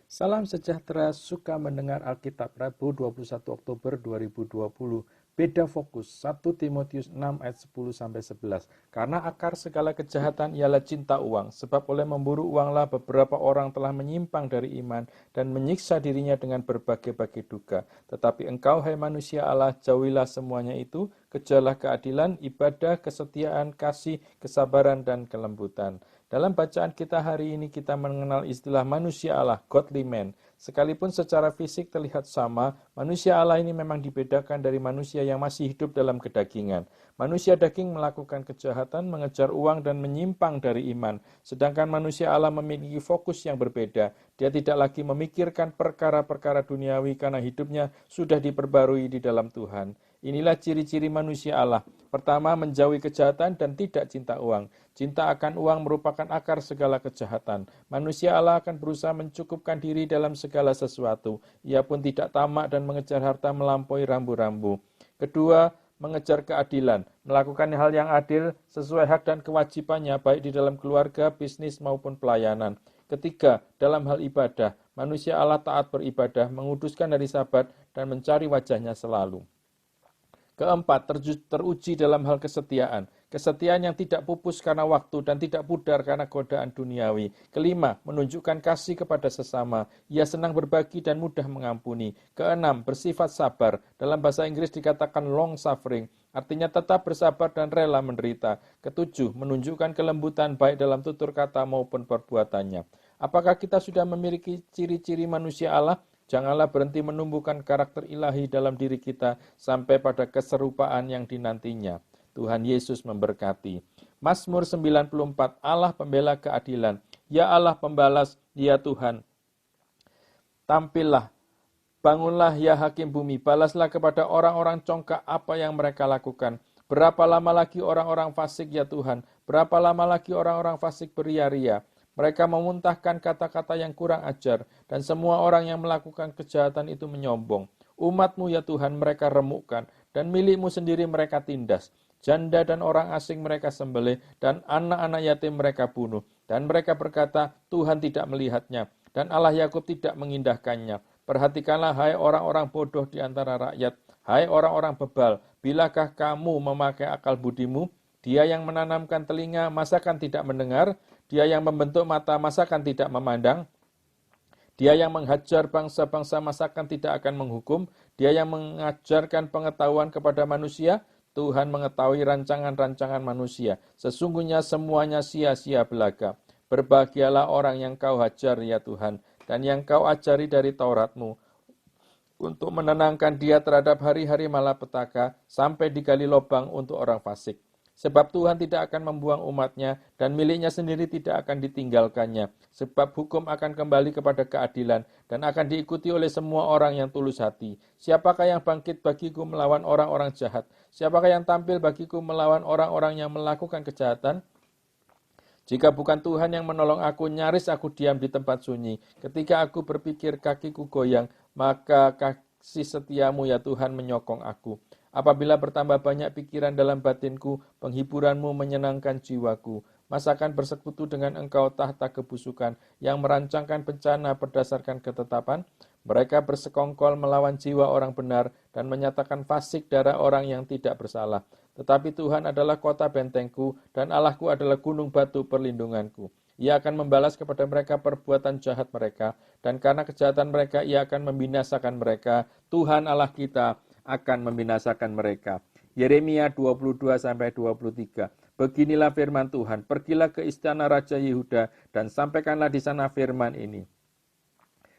Salam sejahtera, suka mendengar Alkitab Rabu 21 Oktober 2020. Beda fokus, 1 Timotius 6 ayat 10-11. Karena akar segala kejahatan ialah cinta uang, sebab oleh memburu uanglah beberapa orang telah menyimpang dari iman dan menyiksa dirinya dengan berbagai-bagai duka. Tetapi engkau, hai manusia Allah, jauhilah semuanya itu, kejarlah keadilan, ibadah, kesetiaan, kasih, kesabaran, dan kelembutan. Dalam bacaan kita hari ini kita mengenal istilah manusia Allah, godly man. Sekalipun secara fisik terlihat sama, manusia Allah ini memang dibedakan dari manusia yang masih hidup dalam kedagingan. Manusia daging melakukan kejahatan, mengejar uang dan menyimpang dari iman. Sedangkan manusia Allah memiliki fokus yang berbeda. Dia tidak lagi memikirkan perkara-perkara duniawi karena hidupnya sudah diperbarui di dalam Tuhan. Inilah ciri-ciri manusia Allah. Pertama, menjauhi kejahatan dan tidak cinta uang. Cinta akan uang merupakan akar segala kejahatan. Manusia Allah akan berusaha mencukupkan diri dalam segala sesuatu. Ia pun tidak tamak dan mengejar harta melampaui rambu-rambu. Kedua, mengejar keadilan. Melakukan hal yang adil sesuai hak dan kewajibannya baik di dalam keluarga, bisnis maupun pelayanan. Ketiga, dalam hal ibadah. Manusia Allah taat beribadah, menguduskan hari Sabat, dan mencari wajahnya selalu. Keempat, teruji dalam hal kesetiaan. Kesetiaan yang tidak pupus karena waktu dan tidak pudar karena godaan duniawi. Kelima, menunjukkan kasih kepada sesama. Ia senang berbagi dan mudah mengampuni. Keenam, bersifat sabar. Dalam bahasa Inggris dikatakan long suffering. Artinya tetap bersabar dan rela menderita. Ketujuh, menunjukkan kelembutan baik dalam tutur kata maupun perbuatannya. Apakah kita sudah memiliki ciri-ciri manusia Allah? Janganlah berhenti menumbuhkan karakter ilahi dalam diri kita sampai pada keserupaan yang dinantinya. Tuhan Yesus memberkati. Mazmur 94, Allah pembela keadilan. Ya Allah pembalas, ya Tuhan. Tampillah, bangunlah ya hakim bumi, balaslah kepada orang-orang congkak apa yang mereka lakukan. Berapa lama lagi orang-orang fasik ya Tuhan? Berapa lama lagi orang-orang fasik beria-ria? Mereka memuntahkan kata-kata yang kurang ajar, dan semua orang yang melakukan kejahatan itu menyombong. Umat-Mu ya Tuhan mereka remukkan, dan milik-Mu sendiri mereka tindas. Janda dan orang asing mereka sembelih, dan anak-anak yatim mereka bunuh. Dan mereka berkata, Tuhan tidak melihatnya, dan Allah Yakub tidak mengindahkannya. Perhatikanlah hai orang-orang bodoh di antara rakyat, hai orang-orang bebal, bilakah kamu memakai akal budimu? Dia yang menanamkan telinga, masakan tidak mendengar? Dia yang membentuk mata, masakan tidak memandang? Dia yang menghajar bangsa-bangsa, masakan tidak akan menghukum? Dia yang mengajarkan pengetahuan kepada manusia? Tuhan mengetahui rancangan-rancangan manusia. Sesungguhnya semuanya sia-sia belaka. Berbahagialah orang yang kau hajar ya Tuhan, dan yang kau ajari dari Taurat-Mu, untuk menenangkan dia terhadap hari-hari malapetaka, sampai digali lubang untuk orang fasik. Sebab Tuhan tidak akan membuang umatnya, dan miliknya sendiri tidak akan ditinggalkannya. Sebab hukum akan kembali kepada keadilan, dan akan diikuti oleh semua orang yang tulus hati. Siapakah yang bangkit bagiku melawan orang-orang jahat? Siapakah yang tampil bagiku melawan orang-orang yang melakukan kejahatan? Jika bukan Tuhan yang menolong aku, nyaris aku diam di tempat sunyi. Ketika aku berpikir kakiku goyang, maka kasih setiamu ya Tuhan menyokong aku. Apabila bertambah banyak pikiran dalam batinku, penghiburanmu menyenangkan jiwaku. Masakan bersekutu dengan engkau tahta kebusukan, yang merancangkan bencana berdasarkan ketetapan? Mereka bersekongkol melawan jiwa orang benar, dan menyatakan fasik darah orang yang tidak bersalah. Tetapi Tuhan adalah kota bentengku, dan Allahku adalah gunung batu perlindunganku. Ia akan membalas kepada mereka perbuatan jahat mereka, dan karena kejahatan mereka ia akan membinasakan mereka. Tuhan Allah kita akan membinasakan mereka. Yeremia 22-23. Beginilah firman Tuhan, pergilah ke istana Raja Yehuda, dan sampaikanlah di sana firman ini.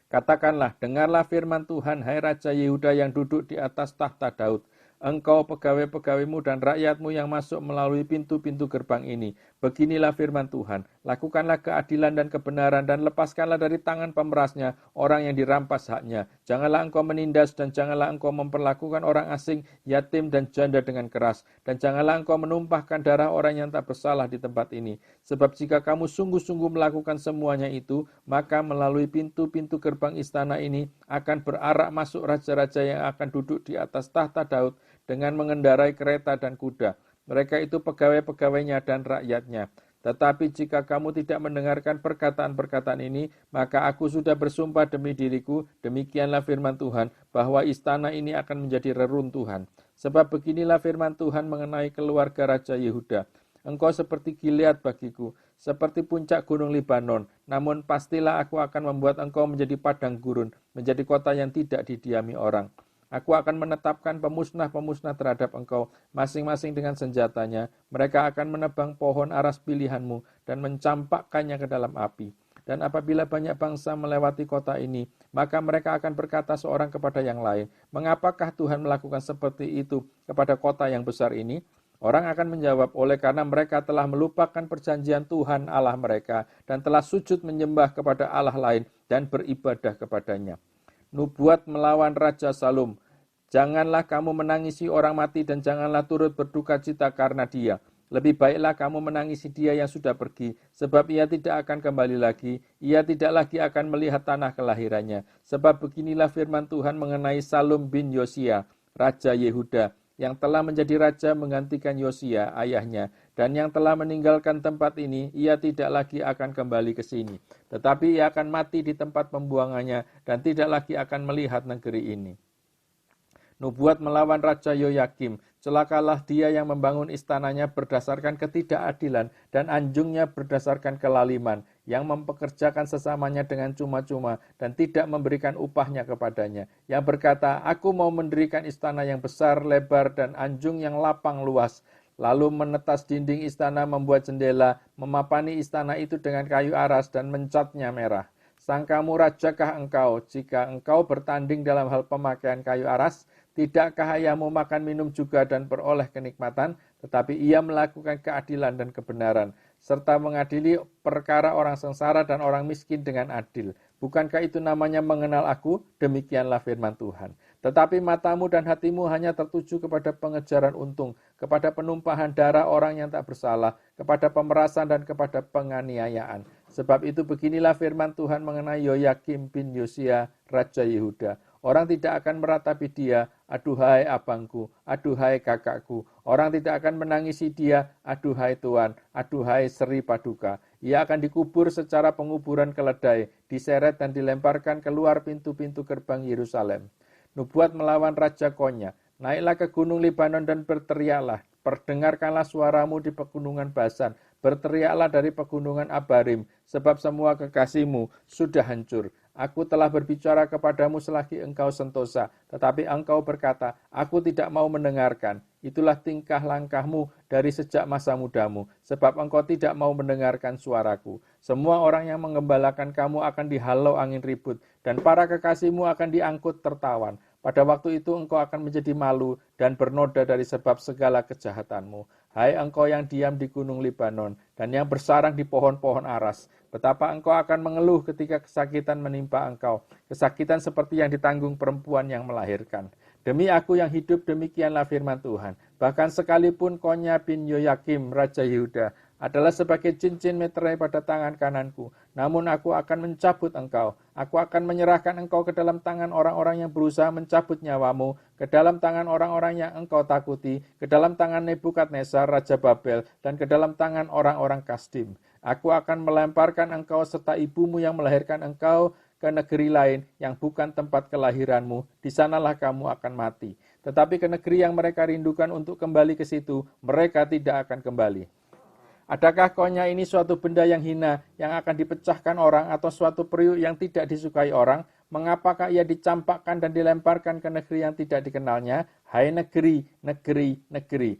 Katakanlah, dengarlah firman Tuhan, hai Raja Yehuda yang duduk di atas tahta Daud. Engkau pegawai-pegawaimu dan rakyatmu yang masuk melalui pintu-pintu gerbang ini. Beginilah firman Tuhan, lakukanlah keadilan dan kebenaran dan lepaskanlah dari tangan pemerasnya orang yang dirampas haknya. Janganlah engkau menindas dan janganlah engkau memperlakukan orang asing, yatim dan janda dengan keras. Dan janganlah engkau menumpahkan darah orang yang tak bersalah di tempat ini. Sebab jika kamu sungguh-sungguh melakukan semuanya itu, maka melalui pintu-pintu gerbang istana ini akan berarak masuk raja-raja yang akan duduk di atas tahta Daud dengan mengendarai kereta dan kuda. Mereka itu pegawai-pegawainya dan rakyatnya. Tetapi jika kamu tidak mendengarkan perkataan-perkataan ini, maka aku sudah bersumpah demi diriku, demikianlah firman Tuhan, bahwa istana ini akan menjadi reruntuhan. Sebab beginilah firman Tuhan mengenai keluarga Raja Yehuda. Engkau seperti Gilead bagiku, seperti puncak gunung Libanon. Namun pastilah aku akan membuat engkau menjadi padang gurun, menjadi kota yang tidak didiami orang. Aku akan menetapkan pemusnah-pemusnah terhadap engkau, masing-masing dengan senjatanya. Mereka akan menebang pohon aras pilihanmu dan mencampakkannya ke dalam api. Dan apabila banyak bangsa melewati kota ini, maka mereka akan berkata seorang kepada yang lain, mengapakah Tuhan melakukan seperti itu kepada kota yang besar ini? Orang akan menjawab, oleh karena mereka telah melupakan perjanjian Tuhan Allah mereka dan telah sujud menyembah kepada Allah lain dan beribadah kepadanya. Nubuat melawan Raja Salum. Janganlah kamu menangisi orang mati dan janganlah turut berduka cita karena dia. Lebih baiklah kamu menangisi dia yang sudah pergi, sebab ia tidak akan kembali lagi, ia tidak lagi akan melihat tanah kelahirannya. Sebab beginilah firman Tuhan mengenai Salum bin Yosia, Raja Yehuda, yang telah menjadi raja menggantikan Yosia ayahnya, dan yang telah meninggalkan tempat ini, ia tidak lagi akan kembali ke sini. Tetapi ia akan mati di tempat pembuangannya, dan tidak lagi akan melihat negeri ini. Nubuat melawan Raja Yoyakim. Celakalah dia yang membangun istananya berdasarkan ketidakadilan dan anjungnya berdasarkan kelaliman, yang mempekerjakan sesamanya dengan cuma-cuma dan tidak memberikan upahnya kepadanya. Yang berkata, aku mau mendirikan istana yang besar, lebar, dan anjung yang lapang luas. Lalu menetas dinding istana, membuat jendela, memapani istana itu dengan kayu aras dan mencatnya merah. Sangkamu rajakah engkau jika engkau bertanding dalam hal pemakaian kayu aras? Tidakkah ayahmu makan minum juga dan beroleh kenikmatan? Tetapi ia melakukan keadilan dan kebenaran, serta mengadili perkara orang sengsara dan orang miskin dengan adil. Bukankah itu namanya mengenal aku? Demikianlah firman Tuhan. Tetapi matamu dan hatimu hanya tertuju kepada pengejaran untung, kepada penumpahan darah orang yang tak bersalah, kepada pemerasan dan kepada penganiayaan. Sebab itu beginilah firman Tuhan mengenai Yoyakim bin Yosia, Raja Yehuda. Orang tidak akan meratapi dia, aduhai abangku, aduhai kakakku. Orang tidak akan menangisi dia, aduhai Tuan, aduhai Sri Paduka. Ia akan dikubur secara penguburan keledai, diseret dan dilemparkan keluar pintu-pintu gerbang Yerusalem. Nubuat melawan Raja Konya. Naiklah ke gunung Libanon dan berteriaklah. Perdengarkanlah suaramu di pegunungan Basan. Berteriaklah dari pegunungan Abarim, sebab semua kekasihmu sudah hancur. Aku telah berbicara kepadamu selagi engkau sentosa, tetapi engkau berkata, aku tidak mau mendengarkan. Itulah tingkah langkahmu dari sejak masa mudamu, sebab engkau tidak mau mendengarkan suaraku. Semua orang yang menggembalakan kamu akan dihalau angin ribut, dan para kekasihmu akan diangkut tertawan. Pada waktu itu engkau akan menjadi malu dan bernoda dari sebab segala kejahatanmu. Hai engkau yang diam di gunung Libanon dan yang bersarang di pohon-pohon aras. Betapa engkau akan mengeluh ketika kesakitan menimpa engkau. Kesakitan seperti yang ditanggung perempuan yang melahirkan. Demi aku yang hidup, demikianlah firman Tuhan. Bahkan sekalipun Konya bin Yoyakim, Raja Yehuda, adalah sebagai cincin meterai pada tangan kananku. Namun aku akan mencabut engkau. Aku akan menyerahkan engkau ke dalam tangan orang-orang yang berusaha mencabut nyawamu, ke dalam tangan orang-orang yang engkau takuti, ke dalam tangan Nebukadnezar, Raja Babel, dan ke dalam tangan orang-orang Kasdim. Aku akan melemparkan engkau serta ibumu yang melahirkan engkau ke negeri lain yang bukan tempat kelahiranmu. Di sanalah kamu akan mati. Tetapi ke negeri yang mereka rindukan untuk kembali ke situ, mereka tidak akan kembali. Adakah Konya ini suatu benda yang hina, yang akan dipecahkan orang, atau suatu periuk yang tidak disukai orang? Mengapakah ia dicampakkan dan dilemparkan ke negeri yang tidak dikenalnya? Hai negeri, negeri, negeri,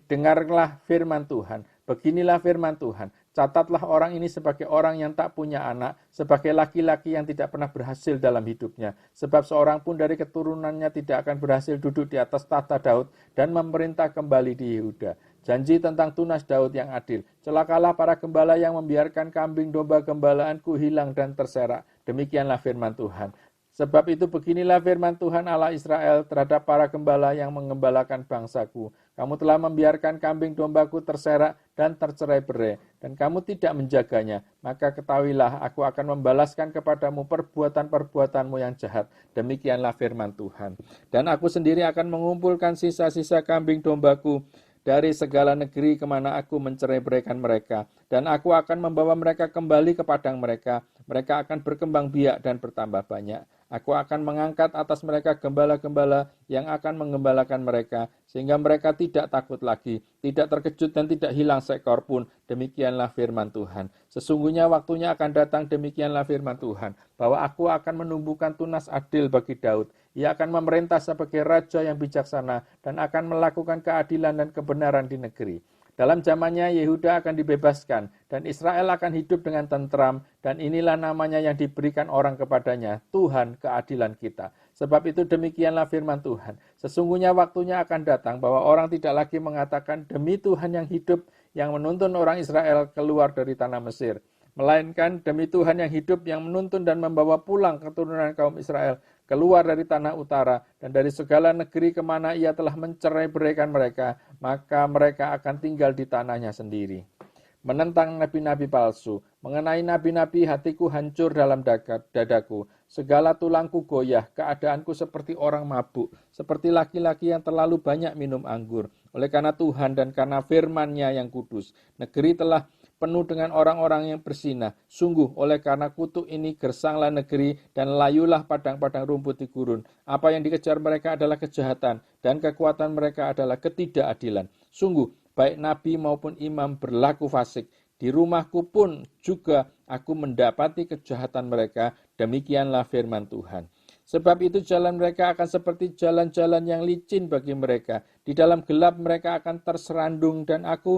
dengarlah firman Tuhan. Beginilah firman Tuhan. Catatlah orang ini sebagai orang yang tak punya anak, sebagai laki-laki yang tidak pernah berhasil dalam hidupnya. Sebab seorang pun dari keturunannya tidak akan berhasil duduk di atas tahta Daud dan memerintah kembali di Yehuda. Janji tentang tunas Daud yang adil. Celakalah para gembala yang membiarkan kambing domba gembalaanku hilang dan terserak. Demikianlah firman Tuhan. Sebab itu beginilah firman Tuhan Allah Israel terhadap para gembala yang mengembalakan bangsaku. Kamu telah membiarkan kambing dombaku terserak dan tercerai-berai, dan kamu tidak menjaganya. Maka ketahuilah, aku akan membalaskan kepadamu perbuatan-perbuatanmu yang jahat. Demikianlah firman Tuhan. Dan aku sendiri akan mengumpulkan sisa-sisa kambing dombaku dari segala negeri kemana aku mencerai-beraikan mereka. Dan aku akan membawa mereka kembali ke padang mereka. Mereka akan berkembang biak dan bertambah banyak. Aku akan mengangkat atas mereka gembala-gembala yang akan menggembalakan mereka, sehingga mereka tidak takut lagi, tidak terkejut dan tidak hilang seekor pun. Demikianlah firman Tuhan. Sesungguhnya waktunya akan datang, demikianlah firman Tuhan, bahwa aku akan menumbuhkan tunas adil bagi Daud. Ia akan memerintah sebagai raja yang bijaksana dan akan melakukan keadilan dan kebenaran di negeri. Dalam zamannya Yehuda akan dibebaskan dan Israel akan hidup dengan tentram, dan inilah namanya yang diberikan orang kepadanya, Tuhan keadilan kita. Sebab itu demikianlah firman Tuhan. Sesungguhnya waktunya akan datang bahwa orang tidak lagi mengatakan demi Tuhan yang hidup yang menuntun orang Israel keluar dari tanah Mesir, melainkan demi Tuhan yang hidup yang menuntun dan membawa pulang keturunan kaum Israel keluar dari tanah utara dan dari segala negeri kemana ia telah mencerai-beraikan mereka, maka mereka akan tinggal di tanahnya sendiri. Menentang nabi-nabi palsu. Mengenai nabi-nabi, hatiku hancur dalam dadaku. Segala tulangku goyah, keadaanku seperti orang mabuk, seperti laki-laki yang terlalu banyak minum anggur. Oleh karena Tuhan dan karena firman-Nya yang kudus, negeri telah penuh dengan orang-orang yang bersinah. Sungguh oleh karena kutuk ini gersanglah negeri dan layulah padang-padang rumput di gurun. Apa yang dikejar mereka adalah kejahatan dan kekuatan mereka adalah ketidakadilan. Sungguh baik nabi maupun imam berlaku fasik. Di rumahku pun juga aku mendapati kejahatan mereka. Demikianlah firman Tuhan. Sebab itu jalan mereka akan seperti jalan-jalan yang licin bagi mereka. Di dalam gelap mereka akan terserandung dan aku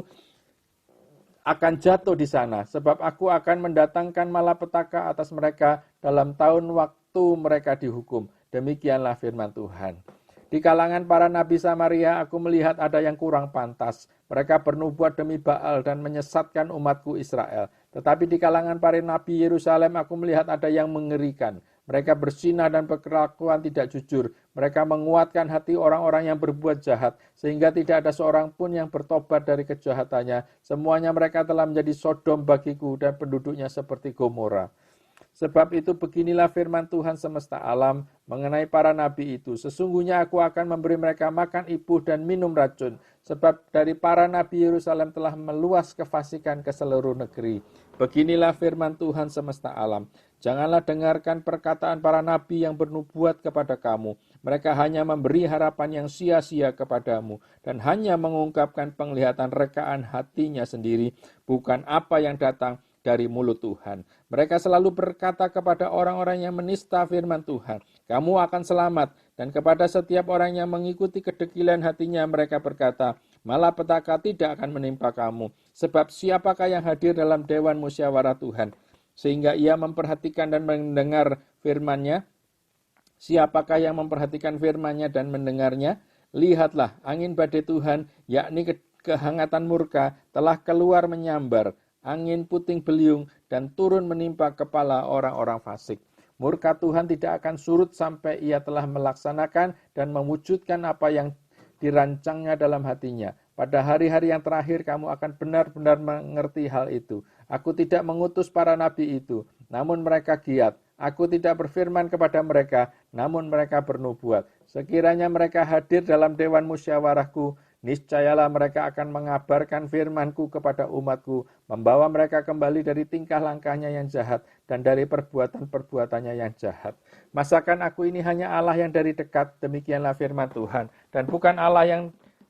akan jatuh di sana, sebab aku akan mendatangkan malapetaka atas mereka dalam tahun waktu mereka dihukum. Demikianlah firman Tuhan. Di kalangan para nabi Samaria aku melihat ada yang kurang pantas. Mereka bernubuat demi Baal dan menyesatkan umatku Israel. Tetapi di kalangan para nabi Yerusalem aku melihat ada yang mengerikan. Mereka bersinah dan berkelakuan tidak jujur. Mereka menguatkan hati orang-orang yang berbuat jahat, sehingga tidak ada seorang pun yang bertobat dari kejahatannya. Semuanya mereka telah menjadi Sodom bagiku dan penduduknya seperti Gomora. Sebab itu beginilah firman Tuhan semesta alam mengenai para nabi itu. Sesungguhnya aku akan memberi mereka makan ibuh dan minum racun. Sebab dari para nabi Yerusalem telah meluas kefasikan ke seluruh negeri. Beginilah firman Tuhan semesta alam. Janganlah dengarkan perkataan para nabi yang bernubuat kepada kamu. Mereka hanya memberi harapan yang sia-sia kepadamu dan hanya mengungkapkan penglihatan rekaan hatinya sendiri, bukan apa yang datang dari mulut Tuhan. Mereka selalu berkata kepada orang-orang yang menista firman Tuhan, kamu akan selamat. Dan kepada setiap orang yang mengikuti kedegilan hatinya mereka berkata, malapetaka tidak akan menimpa kamu. Sebab siapakah yang hadir dalam dewan musyawarah Tuhan, sehingga ia memperhatikan dan mendengar firman-Nya? Siapakah yang memperhatikan firman-Nya dan mendengarnya? Lihatlah, angin badai Tuhan, yakni kehangatan murka, telah keluar menyambar. Angin puting beliung dan turun menimpa kepala orang-orang fasik. Murka Tuhan tidak akan surut sampai ia telah melaksanakan dan mewujudkan apa yang dirancangnya dalam hatinya. Pada hari-hari yang terakhir kamu akan benar-benar mengerti hal itu. Aku tidak mengutus para nabi itu, namun mereka giat. Aku tidak berfirman kepada mereka, namun mereka bernubuat. Sekiranya mereka hadir dalam dewan musyawarahku, niscayalah mereka akan mengabarkan firmanku kepada umatku, membawa mereka kembali dari tingkah langkahnya yang jahat dan dari perbuatan-perbuatannya yang jahat. Masakan aku ini hanya Allah yang dari dekat, demikianlah firman Tuhan, dan bukan Allah yang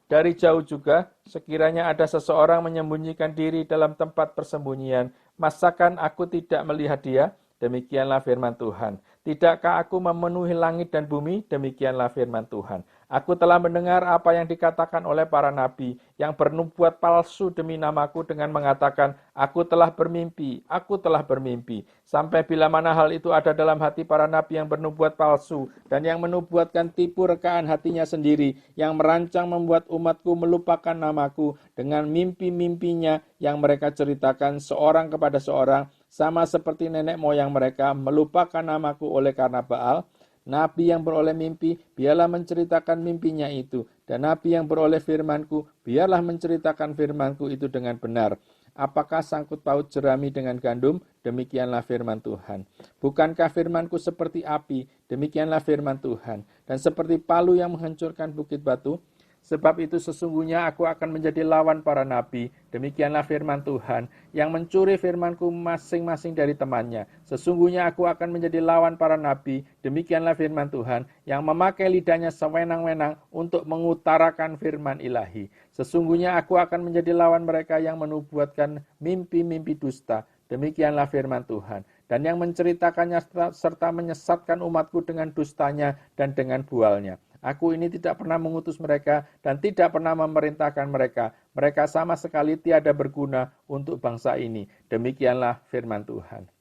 dari jauh juga. Sekiranya ada seseorang menyembunyikan diri dalam tempat persembunyian, masakan aku tidak melihat dia? Demikianlah firman Tuhan. Tidakkah aku memenuhi langit dan bumi? Demikianlah firman Tuhan. Aku telah mendengar apa yang dikatakan oleh para nabi yang bernubuat palsu demi namaku dengan mengatakan, aku telah bermimpi, aku telah bermimpi. Sampai bila mana hal itu ada dalam hati para nabi yang bernubuat palsu dan yang menubuatkan tipu rekaan hatinya sendiri, yang merancang membuat umatku melupakan namaku dengan mimpi-mimpinya yang mereka ceritakan seorang kepada seorang, sama seperti nenek moyang mereka melupakan namaku oleh karena Baal. Nabi yang beroleh mimpi, biarlah menceritakan mimpinya itu. Dan nabi yang beroleh firmanku, biarlah menceritakan firmanku itu dengan benar. Apakah sangkut paut jerami dengan gandum? Demikianlah firman Tuhan. Bukankah firmanku seperti api? Demikianlah firman Tuhan. Dan seperti palu yang menghancurkan bukit batu? Sebab itu sesungguhnya aku akan menjadi lawan para nabi, demikianlah firman Tuhan, yang mencuri firmanku masing-masing dari temannya. Sesungguhnya aku akan menjadi lawan para nabi, demikianlah firman Tuhan, yang memakai lidahnya sewenang-wenang untuk mengutarakan firman ilahi. Sesungguhnya aku akan menjadi lawan mereka yang menubuatkan mimpi-mimpi dusta, demikianlah firman Tuhan, dan yang menceritakannya serta menyesatkan umatku dengan dustanya dan dengan bualnya. Aku ini tidak pernah mengutus mereka dan tidak pernah memerintahkan mereka. Mereka sama sekali tiada berguna untuk bangsa ini. Demikianlah firman Tuhan.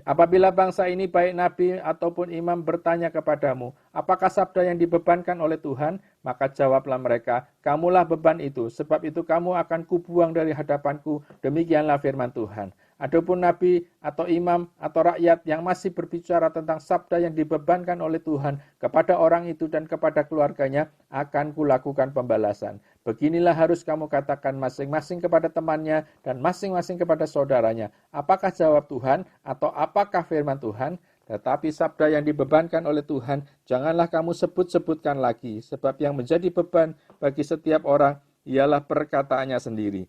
Apabila bangsa ini baik nabi ataupun imam bertanya kepadamu, apakah sabda yang dibebankan oleh Tuhan? Maka jawablah mereka, kamulah beban itu, sebab itu kamu akan kubuang dari hadapanku. Demikianlah firman Tuhan. Adapun nabi atau imam atau rakyat yang masih berbicara tentang sabda yang dibebankan oleh Tuhan kepada orang itu dan kepada keluarganya, akan kulakukan pembalasan. Beginilah harus kamu katakan masing-masing kepada temannya dan masing-masing kepada saudaranya. Apakah jawab Tuhan atau apakah firman Tuhan? Tetapi sabda yang dibebankan oleh Tuhan, janganlah kamu sebut-sebutkan lagi, sebab yang menjadi beban bagi setiap orang ialah perkataannya sendiri.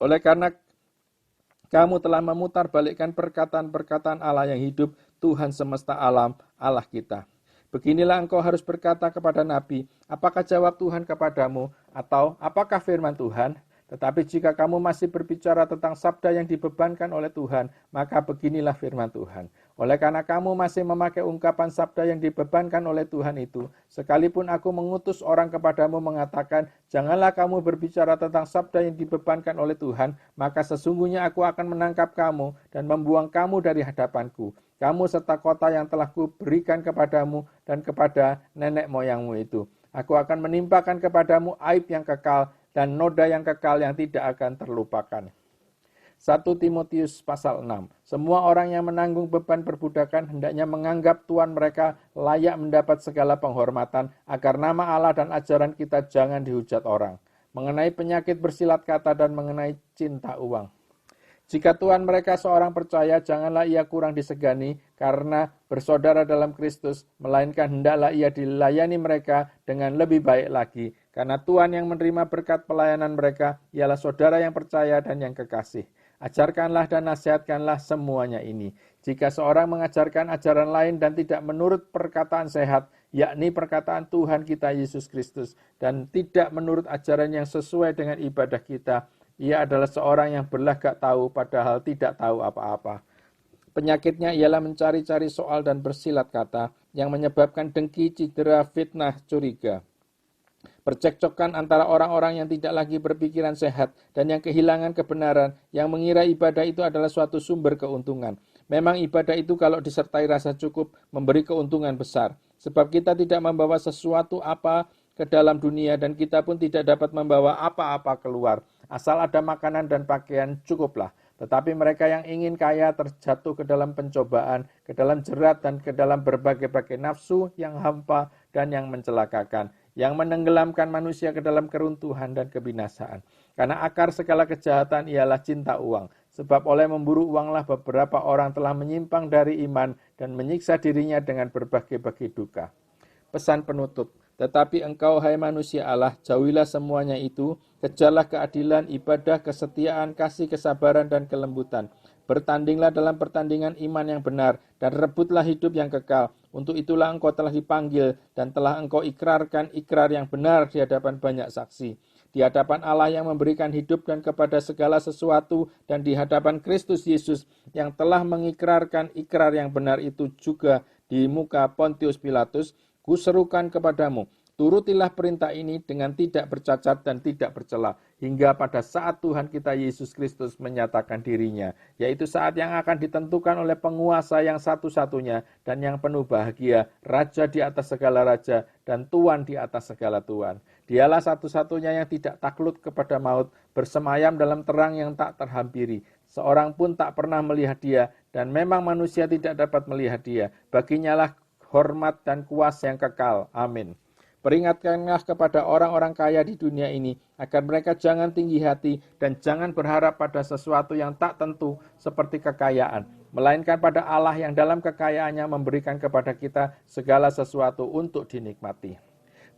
Oleh karena kamu telah memutarbalikkan perkataan-perkataan Allah yang hidup, Tuhan semesta alam, Allah kita. Beginilah engkau harus berkata kepada nabi, apakah jawab Tuhan kepadamu, atau apakah firman Tuhan? Tetapi jika kamu masih berbicara tentang sabda yang dibebankan oleh Tuhan, maka beginilah firman Tuhan. Oleh karena kamu masih memakai ungkapan sabda yang dibebankan oleh Tuhan itu, sekalipun aku mengutus orang kepadamu mengatakan, janganlah kamu berbicara tentang sabda yang dibebankan oleh Tuhan, maka sesungguhnya aku akan menangkap kamu dan membuang kamu dari hadapanku. Kamu serta kota yang telah kuberikan kepadamu dan kepada nenek moyangmu itu. Aku akan menimpakan kepadamu aib yang kekal dan noda yang kekal yang tidak akan terlupakan. 1 Timotius pasal 6. Semua orang yang menanggung beban perbudakan hendaknya menganggap Tuhan mereka layak mendapat segala penghormatan, agar nama Allah dan ajaran kita jangan dihujat orang. Mengenai penyakit bersilat kata dan mengenai cinta uang. Jika Tuhan mereka seorang percaya, janganlah ia kurang disegani karena bersaudara dalam Kristus, melainkan hendaklah ia dilayani mereka dengan lebih baik lagi. Karena Tuhan yang menerima berkat pelayanan mereka ialah saudara yang percaya dan yang kekasih. Ajarkanlah dan nasihatkanlah semuanya ini. Jika seorang mengajarkan ajaran lain dan tidak menurut perkataan sehat, yakni perkataan Tuhan kita Yesus Kristus, dan tidak menurut ajaran yang sesuai dengan ibadah kita, ia adalah seorang yang berlagak tahu padahal tidak tahu apa-apa. Penyakitnya ialah mencari-cari soal dan bersilat kata yang menyebabkan dengki, cedera, fitnah, curiga. Percekcokan antara orang-orang yang tidak lagi berpikiran sehat dan yang kehilangan kebenaran, yang mengira ibadah itu adalah suatu sumber keuntungan. Memang ibadah itu kalau disertai rasa cukup memberi keuntungan besar. Sebab kita tidak membawa sesuatu apa ke dalam dunia dan kita pun tidak dapat membawa apa-apa keluar. Asal ada makanan dan pakaian cukuplah. Tetapi mereka yang ingin kaya terjatuh ke dalam pencobaan, ke dalam jerat dan ke dalam berbagai-bagai nafsu yang hampa dan yang mencelakakan, yang menenggelamkan manusia ke dalam keruntuhan dan kebinasaan. Karena akar segala kejahatan ialah cinta uang. Sebab oleh memburu uanglah beberapa orang telah menyimpang dari iman dan menyiksa dirinya dengan berbagai-bagai duka. Pesan penutup. Tetapi engkau, hai manusia Allah, jauhilah semuanya itu, kejarlah keadilan, ibadah, kesetiaan, kasih, kesabaran, dan kelembutan. Bertandinglah dalam pertandingan iman yang benar, dan rebutlah hidup yang kekal. Untuk itulah engkau telah dipanggil, dan telah engkau ikrarkan ikrar yang benar di hadapan banyak saksi. Di hadapan Allah yang memberikan hidup dan kepada segala sesuatu, dan di hadapan Kristus Yesus yang telah mengikrarkan ikrar yang benar itu juga di muka Pontius Pilatus, kuserukan kepadamu, turutilah perintah ini dengan tidak bercacat dan tidak bercela, hingga pada saat Tuhan kita Yesus Kristus menyatakan dirinya, yaitu saat yang akan ditentukan oleh penguasa yang satu-satunya dan yang penuh bahagia, Raja di atas segala raja dan Tuan di atas segala tuan. Dialah satu-satunya yang tidak takluk kepada maut, bersemayam dalam terang yang tak terhampiri. Seorang pun tak pernah melihat dia, dan memang manusia tidak dapat melihat dia. Baginya lah hormat dan kuasa yang kekal. Amin. Peringatkanlah kepada orang-orang kaya di dunia ini, agar mereka jangan tinggi hati dan jangan berharap pada sesuatu yang tak tentu seperti kekayaan, melainkan pada Allah yang dalam kekayaannya memberikan kepada kita segala sesuatu untuk dinikmati.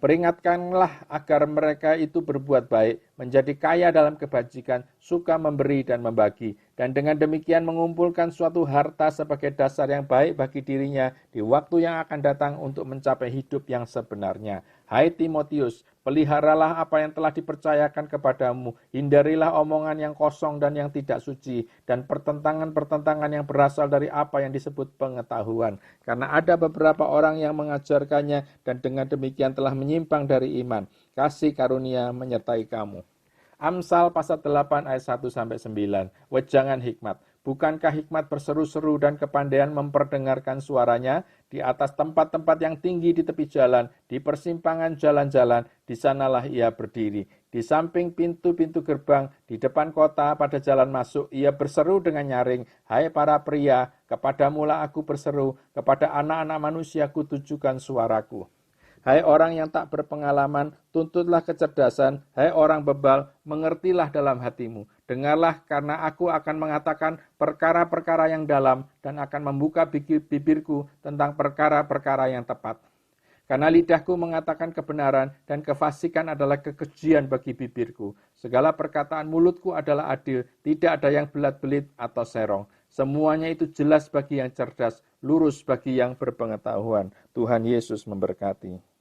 Peringatkanlah agar mereka itu berbuat baik, menjadi kaya dalam kebajikan, suka memberi dan membagi, dan dengan demikian mengumpulkan suatu harta sebagai dasar yang baik bagi dirinya di waktu yang akan datang untuk mencapai hidup yang sebenarnya. Hai Timotius, peliharalah apa yang telah dipercayakan kepadamu, hindarilah omongan yang kosong dan yang tidak suci, dan pertentangan-pertentangan yang berasal dari apa yang disebut pengetahuan. Karena ada beberapa orang yang mengajarkannya dan dengan demikian telah menyimpang dari iman. Kasih karunia menyertai kamu. Amsal pasal 8 ayat 1-9. Wejangan hikmat. Bukankah hikmat berseru-seru dan kepandaian memperdengarkan suaranya di atas tempat-tempat yang tinggi di tepi jalan, di persimpangan jalan-jalan, di sanalah ia berdiri. Di samping pintu-pintu gerbang, di depan kota pada jalan masuk, ia berseru dengan nyaring, hai para pria, kepadamulah aku berseru, kepada anak-anak manusia kutujukan suaraku. Hai orang yang tak berpengalaman, tuntutlah kecerdasan. Hai orang bebal, mengertilah dalam hatimu. Dengarlah, karena aku akan mengatakan perkara-perkara yang dalam dan akan membuka bibirku tentang perkara-perkara yang tepat. Karena lidahku mengatakan kebenaran dan kefasikan adalah kekejian bagi bibirku. Segala perkataan mulutku adalah adil, tidak ada yang belat-belit atau serong. Semuanya itu jelas bagi yang cerdas, lurus bagi yang berpengetahuan. Tuhan Yesus memberkati.